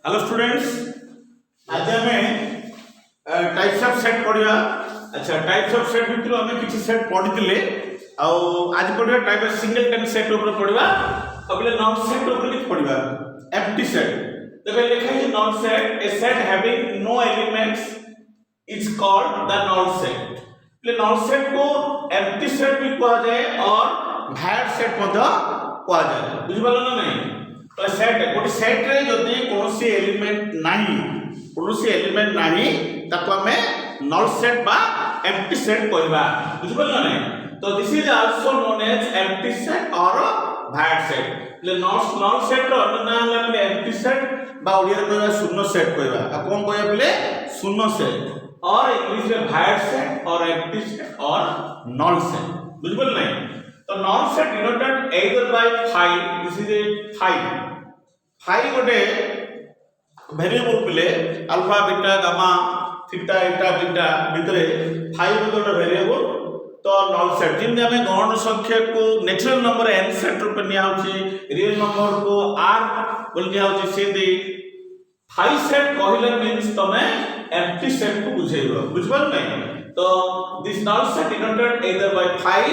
Hello students, आज हमें types of set पढ़िया। अच्छा, टाइप्स ऑफ सेट भितर हमें किसी सेट पढ़िथिले आज पढ़िया type of single ten set ऊपर पढ़िया। अबले नॉन सेट ऊपर किछ पढ़िया। एम्प्टी सेट देखो लिखा है null set, a set having no elements is called the null set. ले नॉन सेट को एम्प्टी सेट भी कहा जाए और भैड सेट मध्य कहा जाए। बुझ पालो ना नहीं? तो सेट गोटे सेट रे जदि कोनोसी एलिमेंट नाही ताको हमें नल सेट बा एम्प्टी सेट कहबा। बुझ पालो ना? तो this is also known as empty set और भैड सेट। ले नल सेट रो नाम लागले एम्प्टी सेट बा ओडिया रे कहबा शून्य सेट कहबा। आ कोन कहबा बोले शून्य सेट और इंग्लिश में भैड सेट और एम्प्टी सेट और नल सेट। बुझ पालो नहीं? तो non set denoted either by phi, this is a phi गोटे वेरिएबल पिले alpha beta gamma theta eta beta भितरे phi गोटे वेरिएबल। तो नॉन सेट जिन हमें गौण संख्या को नेचुरल नंबर n सेट रूप निया होची, रियल नंबर को r बोल निया होची, से दे phi सेट कहले मींस तमे एम्प्टी सेट को बुझेइबो। बुझबल नहीं? तो this non set denoted either by phi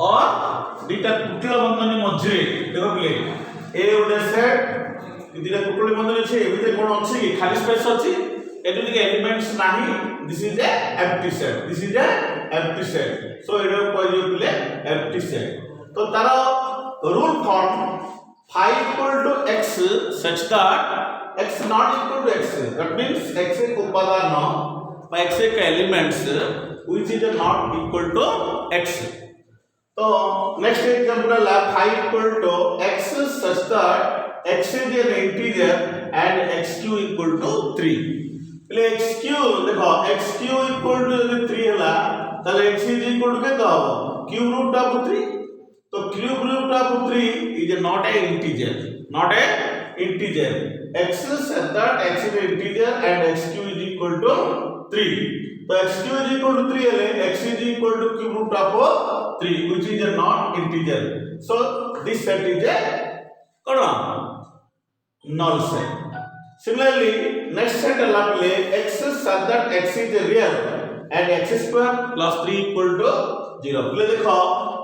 और दुटा कुटल बंधन मध्य देखो प्ले ए गोटे सेट दुटा कुटल बंधन अछि एबिते कोन अछि कि खाली स्पेस अछि एटु के एलिमेंट्स नाही। This is a empty set so एडो कहलियो प्ले एम्प्टी सेट। तो तार rule form phi equal to x such that x not equal to x, that means x एक उपादान by x एक elements which is not equal to x। तो next example है phi equal to x such that x is an integer and xq equal to 3। ले xq देखो xq equal to यदि 3 होला तले x is equal to केतो हो cube root of 3। तो cube root of 3 is not a integer, x such that x is an integer and xq is equal to 3। तो xq is equal to 3 hele x is equal to cube root of 3 which is a non integer। So this set is a null set। Similarly next set la pele x such that x is a real and x square plus 3 equal to 0। pele dekho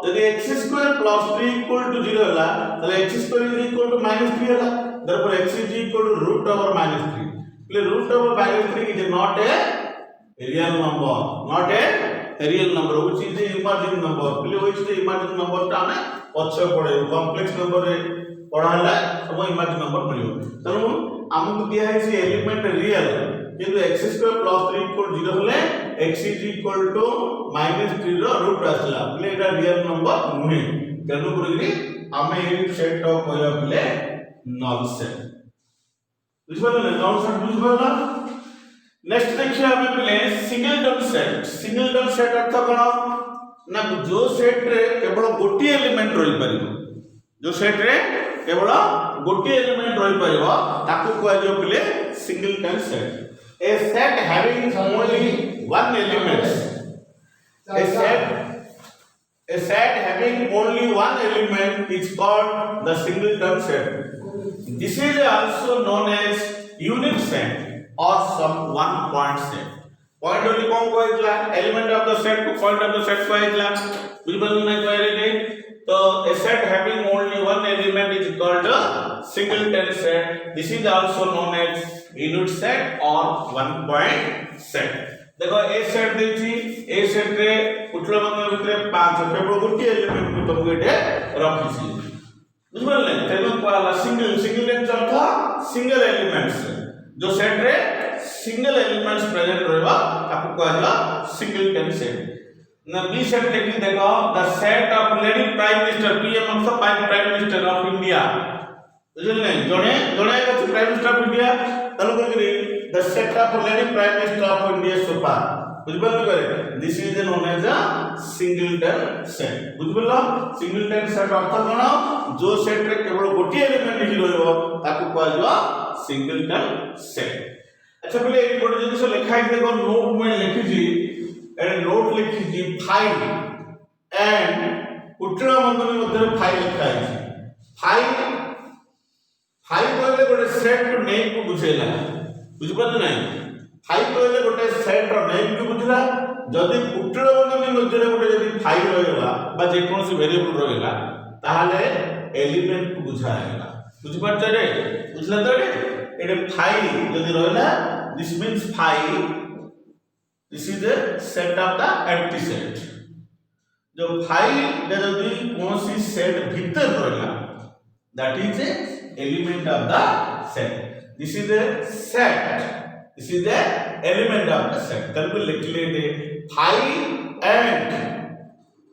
यदि x square plus 3 equal to 0 होला तले x square is equal to -3 होला, therefore x is equal to root over -3। pele root over -3 is not a real number which is the imaginary number। pele which is the imaginary number ता ने पछे पड़े complex number रे पढाला सब imaginary number मिलियो। तनु हमकु दिया है से एलिमेंट रियल किंतु x स्क्वायर प्लस 3 इक्वल 0 होले x इज इक्वल टू -3 रो रूट आसला पले एटा रियल नंबर नुहे। तनु करगि हमें ए सेट को कहया पले नल सेट। बुझबल ना? नल सेट बुझबल ना? नेक्स्ट देखिए हमें पले सिंगल टर्म सेट अर्थ कोन ना जो सेट रे केवल गोटी एलिमेंट रही परिबो, जो सेट रे केवल गोटी एलिमेंट रही परिबो ताकू कहया जो पले single term set. A set having only one element, a set having only one element is called the singleton set। This is also known as unit set or some one point set। point only कौन कहला element of the set को point of the set कहला। बिल्कुल नहीं कहले। तो a set having only one element is called a singleton set। This is also known as unit set or one point set। देखो ए set देछि, ए set रे कुटल बंधन भितरे 5 केवल गोटी एलिमेंट को तुमको एटे रखिछि। बुझबल नै? तेनो कहला सिंगल अर्थ सिंगल एलिमेंट्स। जो सेट रे सिंगल एलिमेंट्स प्रेजेंट रहबा ताकू कहला सिंगलटन सेट। ना बी सेट देखि देखो the set of lady prime minister PM of the prime minister of India. बुझल नै? जणे अछि प्राइम मिनिस्टर ऑफ इंडिया तनु करके the set of lady prime minister of India सोफा। बुझबल करे this is known as a singleton set. बुझबल? सिंगलटन सेट अर्थ कोन जो सेट रे केवल गोटी एलिमेंट ही रहबो ताकू कहला सिंगलटन सेट। अच्छा पहले एक गोटे जिनिस लिखा है देखो नोट में लिखि जी ए नोट लिखि जी phi एंड कुटला बंधन मध्य phi लिखा है। phi फाइव कहले गोटे सेट नेम को बुझेला बुझि पाल नै फाइव कहले गोटे सेट रो नेम को बुझला जदि कुटिल बंधनी मध्य गोटे जदि फाइव रहिला बा जे कोनसी वेरिएबल रहिला ताहाले एलिमेंट को बुझाएगा बुझि पाछ रे बुझला तो एटे फाइव जदि रहिला this means five this is the set of the empty set जो फाइव जदि कोनसी सेट भीतर रहिला that is the element of the set. This is the set. This is the element of the set. Then we लिख 5 and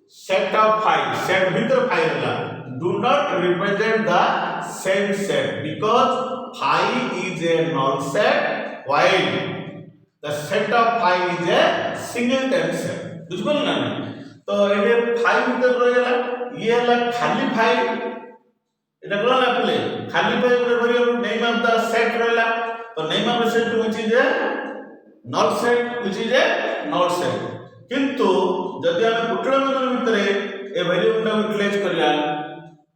set of 5. Set भीतर 5 रहा. Do not represent the same set because 5 is a null set while the set of 5 is a singleton set. बुझ पाल ना तो ये 5 भीतर रहा ये ला खाली 5 এটা কোন লাগলে খালি পাই করে variable name of the set রইলা তো name of the set which is a null set which is a null set কিন্তু যদি আমি কুটিল বন্ধনী ভিতরে এই ভেরিয়েবলটা ইউটিলাইজ করিলা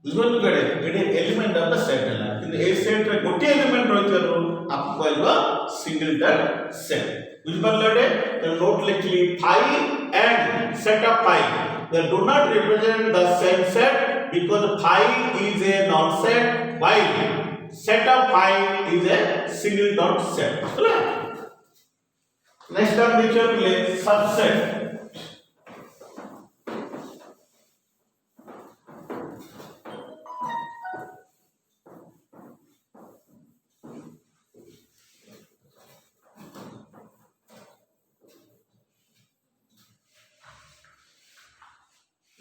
বুঝবো কেডে এটি এলিমেন্ট অফ দা সেট ହେଲା কিন্তু এই সেট রে গোটি এলিমেন্ট রইছারু আপু কইবা সিঙ্গেলটন সেট বুঝ পারলে এডে তো note লিখলি 5 and set of 5 they do not represent the same set because 5 is a null set while set of 5 is a singleton set चला नेक्स्ट हम देखिए पहले सबसेट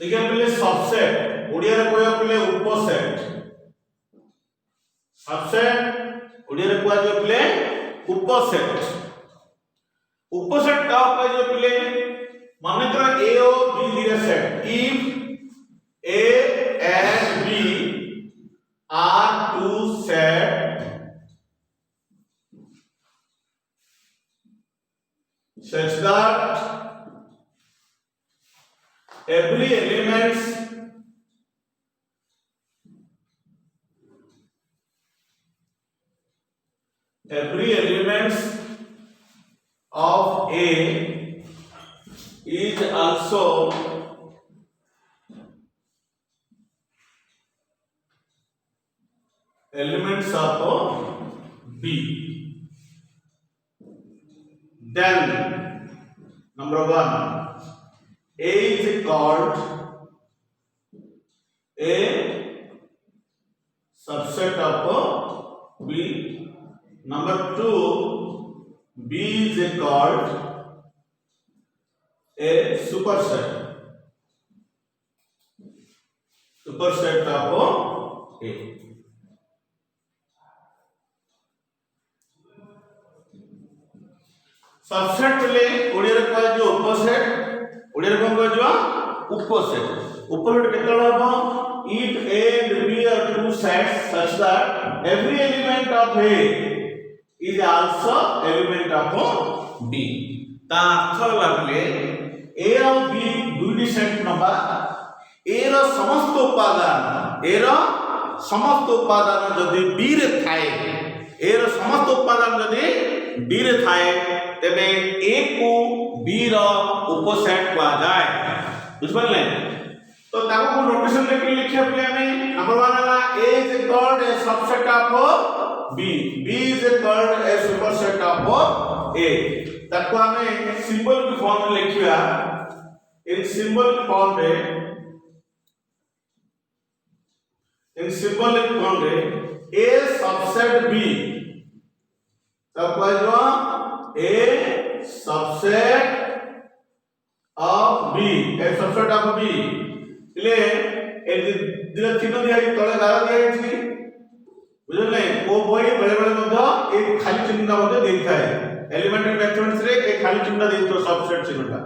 देखिए पहले सबसेट ओडिया रे कोया पहले उपसेट सबसेट ओडिया रे कोया जो पहले उपसेट उपसेट का कोया जो पहले माने करा a और b दिया set if a and b are two set such that every elements of A is also elements of B. Then number 1 A is called a subset of B. Number 2 B is called a superset of A. Subset ले ओडिया रे कोइ जो उपसेट ओडिया रे कोन कहजो उपसेट उपसेट केतला हो if A and B are two sets such that every element of A is also element of B ता अर्थ लागले A और B दुईटी set नबा A रो समस्त उपादान जदि B रे थाए A रो समस्त उपादान जदि B रे थाए तेबे A को B रो उपसेट कहा जाए बुझ पाले तो ताको को नोटेशन लेके लिखिया पले हमें नंबर 1 वाला A is called a subset of B B is called a superset of A ताको हमें सिंबल की फॉर्म में लिखिया इन सिंबल फॉर्म में A subset B तब कहजो A subset of B a subset of B ले ए दिला चिन्ह दिया तळे गारा दिया छी बुझले ओ बही बेले बेले मध्य एक खाली चिन्ह मध्य देखाए एलिमेंटरी मैथमेटिक्स रे एक खाली चिन्ह देतो सबसेट चिन्हटा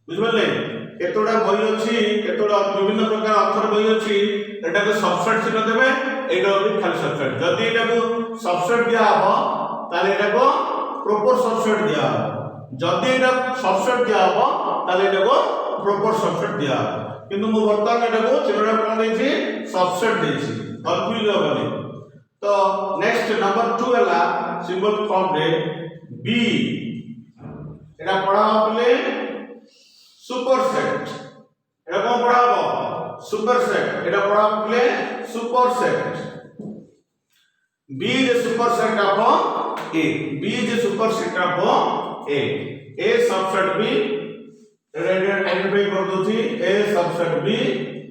बुझले केतोडा बही अछि केतोडा विभिन्न प्रकार अक्षर बही अछि एटा को सबसेट चिन्ह देबे एटा भी खाली सबसेट जदी एटा को सबसेट दिया हबो ताले एटा को प्रॉपर सबसेट दिया हबो जदी एटा सबसेट दिया हबो ताले एटा को प्रॉपर सबसेट दिया हबो किंतु मु वर्तमान एटा को चिन्हटा कोन देछि सबसेट देछि कंफ्यूज होबनी तो नेक्स्ट नंबर 2 हला सिंबल फॉर्म रे बी एटा पढ़ा आपले सुपरसेट एटा कोन पढ़ाबो सुपरसेट एटा पढ़ा आपले superset B is a superset of A. B is a superset of A. A subset B. Identify कर दो थी A subset B.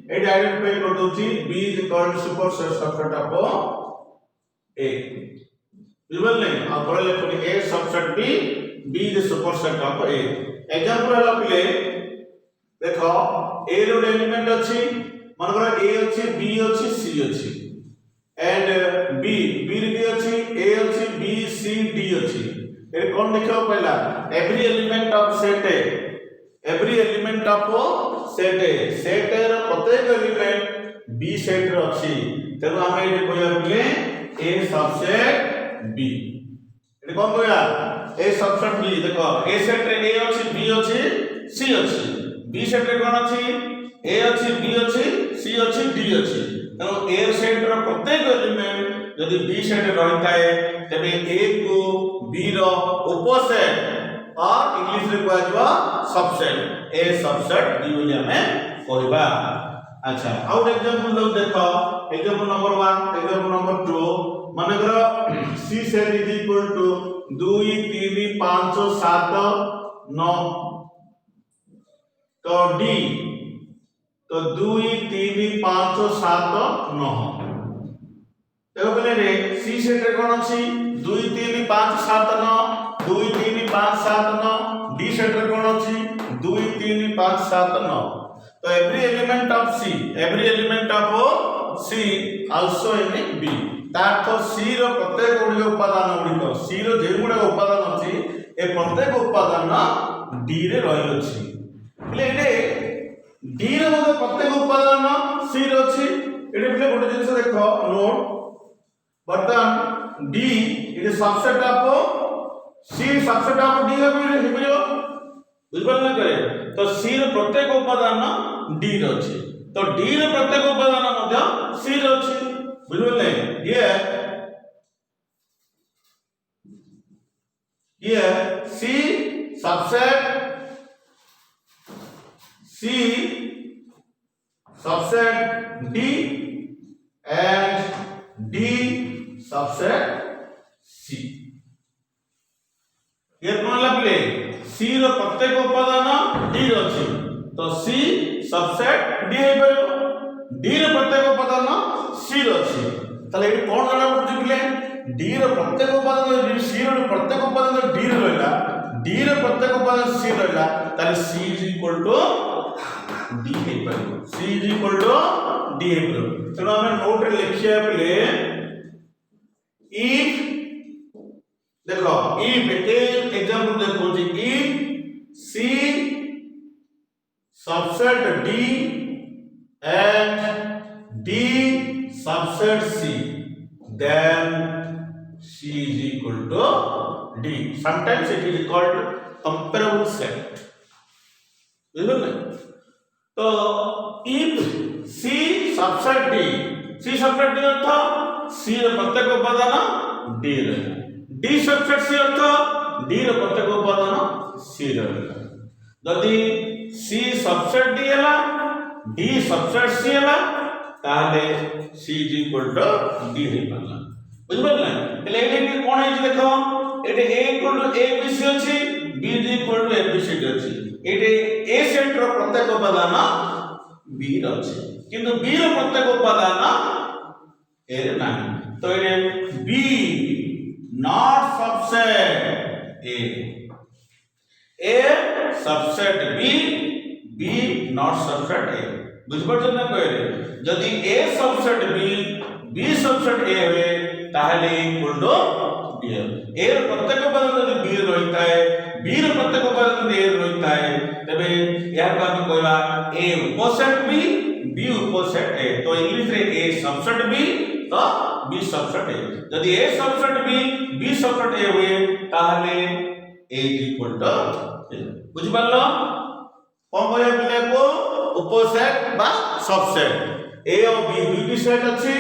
ये identify कर दो थी B is called superset subset of A. विवरण नहीं आप पढ़े लेकिन A subset B. B is a superset of A. Example है आपले देखो A रो एलिमेंट अच्छी मन करो A अच्छी B अच्छी C अच्छी and B रे अच्छी A अच्छी B C D अच्छी ये कौन देखो पहला every element of set A every element of set A set A रो प्रत्येक एलिमेंट B set रो अच्छी तेरो हमें ये कोया बोले A subset B ये कौन कोया A subset B देखो A set रे A अच्छी B अच्छी C अच्छी B set रे कौन अच्छी A अच्छी B अच्छी C अच्छी D अच्छी तो A सेट रो प्रत्येक एलिमेंट यदि B सेट रहता है तबे A को B रो उपसेट और इंग्लिश रे कहवा जबा सबसेट A सबसेट B बोली हमें कहबा अच्छा आउट एग्जांपल लोग देखो एग्जांपल नंबर 1 एग्जांपल नंबर 2 माने करो C set is equal to 2 3 5 7 9 तो D तो 2 3 5 7 9 देखो पहले रे C सेट रे कोन अछि 2 3 5 7 9 2 3 5 7 9 D सेट रे कोन अछि 2 3 5 7 9 तो every element of C every element of C also in B तार तो C रो प्रत्येक गुण उपादान गुडी C रो जे गुड उपादान अछि ए प्रत्येक उपादान D रे रहि अछि એટલે एडे D रे मते प्रत्येक उपादान C रे अछि एडे पले गोटे जिंस देखो नोट बर्तन D is a subset of C subset of D हे बियो बुझबल न करे तो C रे प्रत्येक उपादान D रे अछि तो D रे प्रत्येक उपादान मध्य C रे अछि बुझबल नै ये C subset C subset D and D subset C ये कौन लपले C रो प्रत्येक उपादान D रो अछि तो C सबसेट D हे परबो D रो प्रत्येक उपादान C रो अछि तले एटी कोन जणा पडुछि बिले D रो प्रत्येक उपादान C रो प्रत्येक उपादान D रो रहला D रो प्रत्येक उपादान C रहला तले C is equal to D हे परबो C is equal to D हे परबो तेनो हमें नोट रे लिखिया पले if देखो if एक एग्जांपल देखो जी if C subset D and D subset C then C is equal to D sometimes it is called comparable set तो if C subset D C subset D earth C ର ପ୍ରତ୍ୟେକ ଉପାଦାନ D ରେ D subset C अर्थ D ର ପ୍ରତ୍ୟେକ ଉପାଦାନ C ରେ ଯଦି C subset D ହେଲା D subset C ହେଲା ताले C is equal to D हे परला बुझबल ना એટલે એટી કોણ હે देखो एटे A equal to A B C अछि B is equal to A B C अछि एटे A सेट रो प्रत्येक उपादान B रो अछि किंतु B रो प्रत्येक उपादान A रे नाही तो एटे B not subset A subset B B not subset A बुझबट ना कहले यदि A subset B subset A हुए ताहले इक्वल टू B A रो प्रत्येक उपादान यदि B रे रहता है B रो प्रत्येक उपादान यदि A रे रहता है तबे या को हम कहबा A उपसेट B उपसेट A तो इंग्लिश रे A सबसेट B तो B सबसेट A यदि A subset B subset A हुए ताहले A इक्वल टू बुझि पालो कोन कहया बिले को उपसेट बा सबसेट A और B दुईटी सेट अछि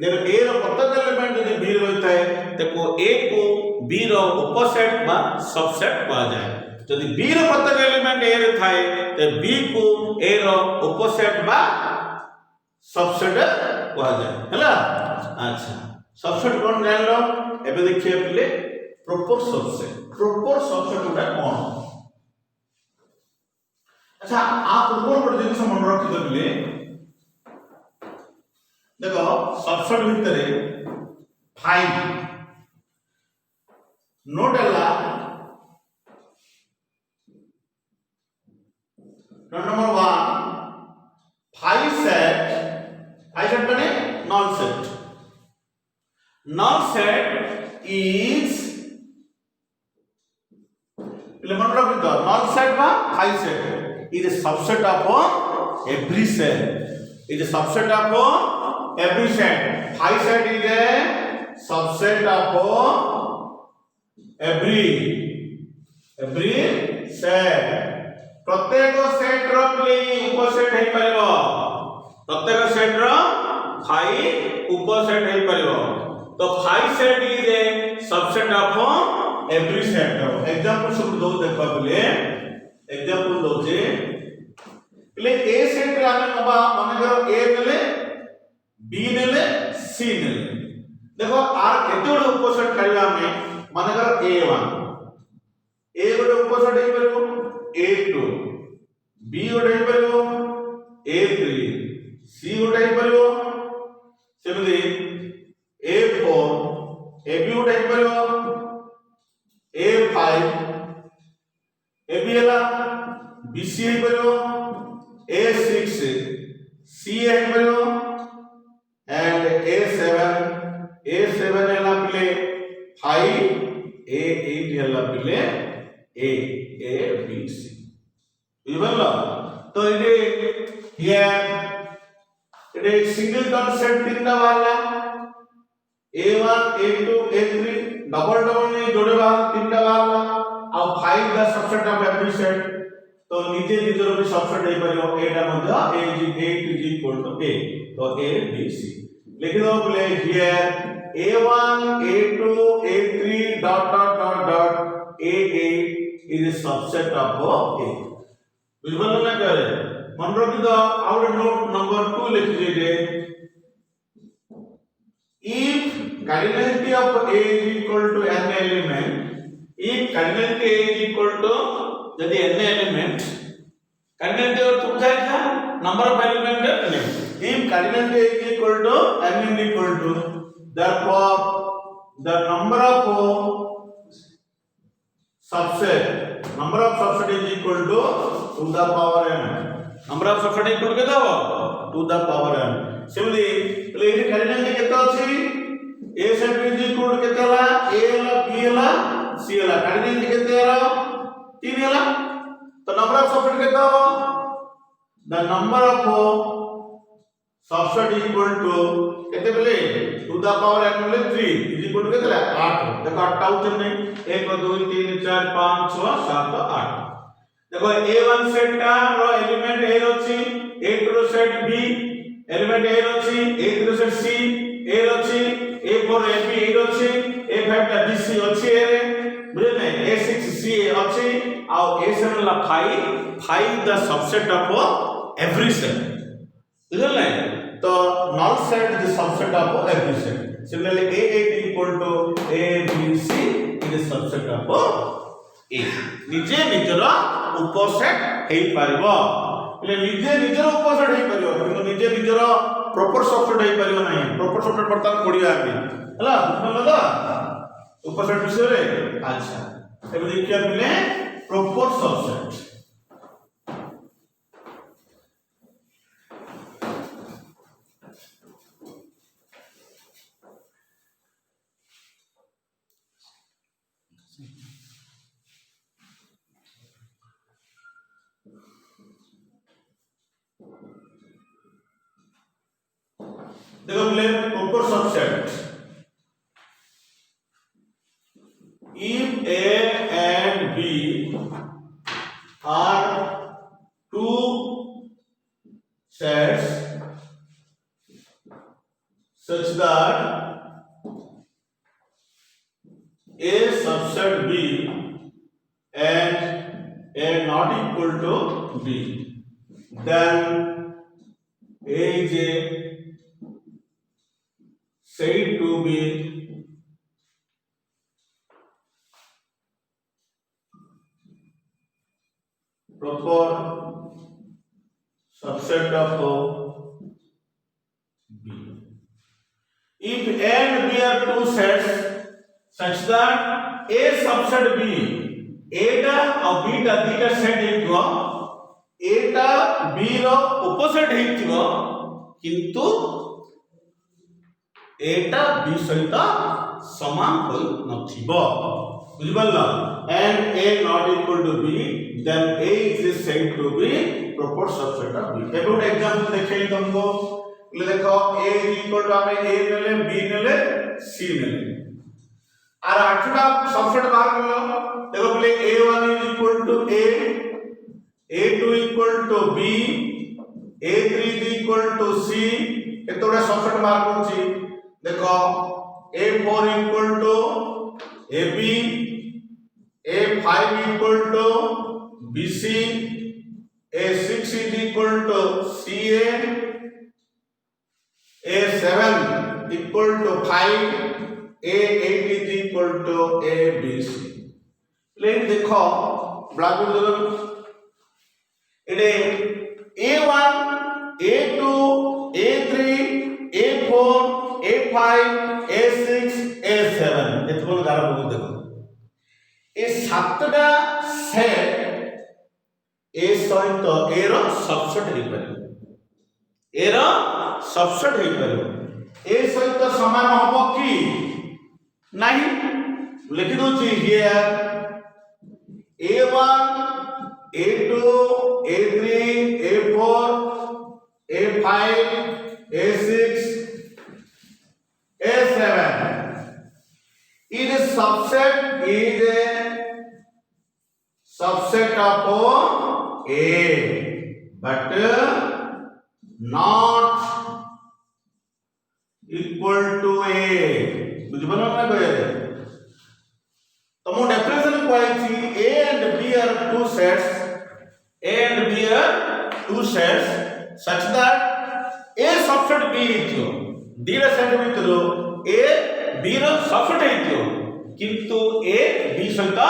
देखो ए रो प्रत्येक एलिमेंट यदि बी रे होता है देखो ए को बी रो उपसेट बा सबसेट कहा जाए यदि बी रो प्रत्येक एलिमेंट ए रे थाए तो बी को ए रो उपसेट बा सबसेट कहा जाए हैला। अच्छा सबसेट कोन जान लो एबे देखिए पहले प्रॉपर सबसेट उडा कोन। अच्छा आप ऊपर पर जिन से मन रखि दबले देखो सबसेट भितरे 5 नोट अल्ला नंबर 1 5 सेट माने null set is null set বা 5 set is a subset of every set is a subset of every set 5 set is a subset of every set प्रत्येक सेट रो प्ले उपसेट हे परबो प्रत्येक set रो 5 उपसेट हे परबो तो 5 set is a subset of every set. Example सब दो देखबा पले example दो जे पले ए सेट रे आमे नबा माने करो ए नेले बी नेले सी नेले देखो आर केते बड उपसेट करबा में माने करो a1 ए बड उपसेट हे परबो a2 b बड हे परबो a3 c बड हे परबो सेमली A4 AB उठा ही परियो A5 AB हला BC ही परियो A6 C ही परियो and A7 हला पिले 5 A8 हला पिले ABC बुझलो तो ये सिंगल सेट तीनटा वाला A1 A2 A3 डबल ने जोड़े वाला तीनटा वाला और 5 the subset of every set तो नीचे निजर भी सबसेट हे परियो एटा मध्य A is equal to A तो A B C लिख दो play here A1 A2 A3 dot A8 is a subset of A बुझलो ना करे मन रखि दो और नोट नंबर 2 लिख दीजिए if cardinality of A is equal to n element if cardinality A is equal to यदि n element cardinality और तुम जाए था number of element है if cardinality A is equal to n is equal to therefore the number of subset is equal to the power n number of subset is equal to कितना हो to the power n similarly એટલે એ cardinality કેટલો છે A set is equal to कितना ला A La B La C La cardinality कितना है 3 ला तो number of subset कितना हो the number of subset is equal to कितने बोले to the power n बोले 3 is equal to कितना 8 देखो 8 आउट नहीं 1 2 3 4 5 6 7 8 देखो A1 सेट का रो एलिमेंट A अछि A2 set B element A अछि A3 सेट C A अछि A4 AB A अछि A5 टा BC अछि रे बुझे नै A6 C अछि आ A7 ला 5 the subset of every set बुझल नै तो null set is the subset of every set similarly A8 equal to ABC is a subset of A निजे निजर उपसेट हेई परबो એટલે निजे निजर उपसेट हेई परबो किंतु निजे निजर प्रॉपर सबसेट हेई परबो नाही प्रॉपर सबसेट बर्तन पडिया आबे हला बुझलो तो उपसेट विषय रे अच्छा एबे देखिया पले प्रॉपर सबसेट देखो पहले proper subset if A and B are two sets such that subset B and A not equal to B, then A is said to be proper subset of B. If A and B are two sets such that A subset B, A टा और B टा दीटा set हेतिबो, A टा B रो opposite हेतिबो, किंतु A टा B सहित समान होई नथिबो, बुझिबल्ला, and A not equal to B, then A is said to be proper subset of B. एक और एग्जांपल देखिए तुमको, ले देखो A equal to हमें A नेले, B नेले, C नेले, और आठटा सबसेट बाहर निकालो, देखो बोले A1 is equal to A, A2 equal to B, A3 is equal to C, ये थोड़े सबसेट बाहर करूँगी, देखो A4 equal to AB, A5 equal to BC, A6 is equal to CA, A7 equal to 5, A8 is equal to ABC. लेकिन देखो blackboard जरूर इधे A1, A2, A3, A4, A5, A6, A7 ये तो बोलो गारा बोलो देखो ये सातटा सेट A सहित A रो सबसेट हे परिबो A रो सबसेट हे परिबो A सहित समान होबो की नहीं लिखि दोची here A1, A2, A3, A4, A5, A6, A7. It is subset of A, but not equal to A. बुझबना ना कोई तो मो definition कहछि A and B are two sets, A and B are two sets such that A subset B हितियो दीरा set भितरो A B रो subset हितियो किंतु A B सहित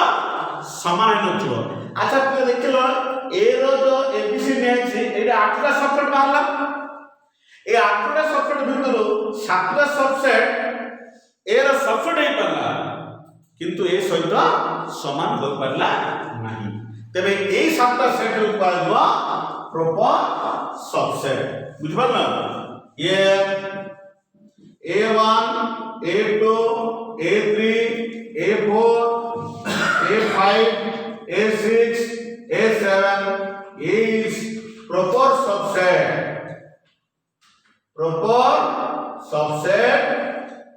समान नथियो। अच्छा तू देखिलो A रो जो ABC नेछि एटा 8टा सबसेट बाहरला ए 8टा सबसेट भितरो 7टा सबसेट A रो सबसेट हे परला किंतु ए सहित समान हो परला नाही तबे एई 7टा सेट रो कहबो प्रॉपर सबसेट बुझबल्ला ये A1, A2, A3, A4, A5, A6, A7 is proper subset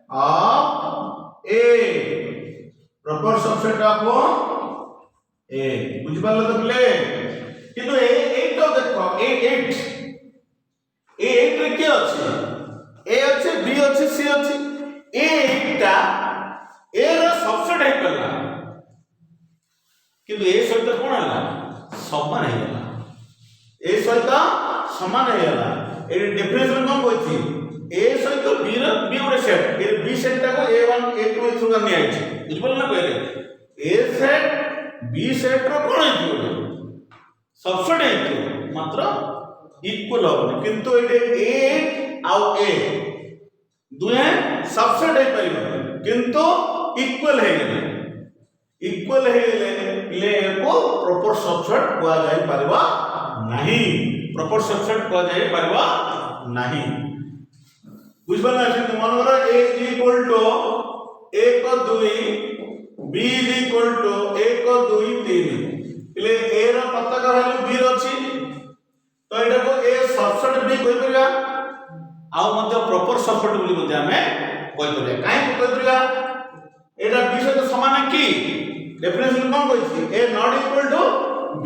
of A, proper subset of A बुझ पारलो तो प्ले किंतु A8 तो देखो A8 रे के अछि A अछि B अछि C अछि A8 टा A रो सबसेट हे परला किंतु A सहित कोन हला समान हे गला A सहित समान हे गला ए डेफिनेशन कोन कहछि A सहित B रो B गोटे सेट ए B सेट टा को A1 A2 A3 का नि आइछि बुझ पारलो ना कहले A सेट B सेट रो कोन हे सबसेट हे मात्र इक्वल होबो किंतु एटे A8 आउ A दुए सबसेट हे परिबो किंतु इक्वल हे गेले ले को प्रॉपर सबसेट कोआ जाय परबा नाही प्रॉपर सबसेट कोआ जाय परबा नाही बुझबना छै मनोरा A equal to 1 2 B equal to 1 2 3 ले A रो प्रत्येक वैल्यू B रो अछि तो एटा को A सबसेट B कोइ परबा आ मध्य प्रॉपर सबसेट बोली मध्य हमें कोइ परबा काहे कोइ परबा एटा B सहित समान की डेफिनेशन कोन कहछि A not equal to B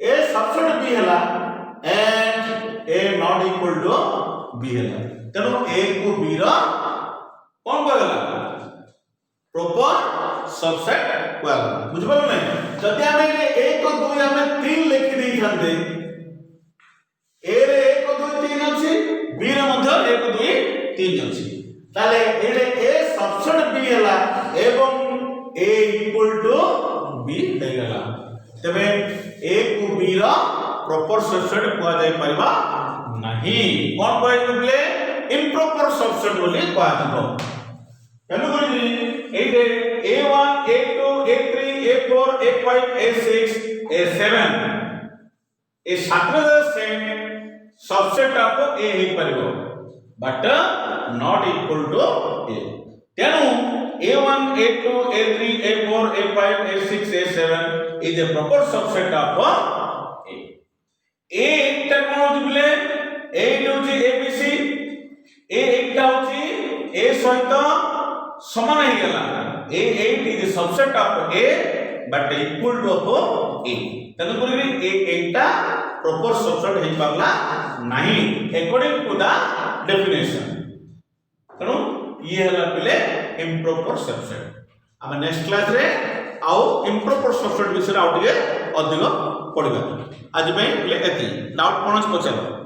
A subset B हला and A not equal to B हला तेनो A को B रा कोन कहला प्रॉपर सबसेट कुआ बुझ पालो नै जदि हमें 1 2 हमें 3 लिखि दै थांते ए रे 1 2 3 अछि बी रे मध्य 1 2 3 अछि ताले एडे ए सबसेट बी हला एवं a इक्वल टू b हे गला तबे a को b रा प्रॉपर सबसेट कुआ जाय परबा नहीं कोन कोइ बोले इम्प्रॉपर सबसेट बोली कुआ जबो केनु बोली एडे a1 a2 a3 a4 a5 a6 a7 ए छात्र से सबसेट आपको a हे परबो but not equal to a तेनु a1 a2 a3 a4 a5 a6 a7 is a proper subset of a एकटा कोन होची बोले a होची abc a एकटा होची a सहित समान हे गेला a8 is a subset of a but equal to of a तनु करी a एकटा proper subset हे पागला नहीं according to the definition तनु ये हला पले improper subset हम नेक्स्ट क्लास रे आउ improper subset विषय आउ टिके अधिक पढिबा आज में एती डाउट कोन पछालो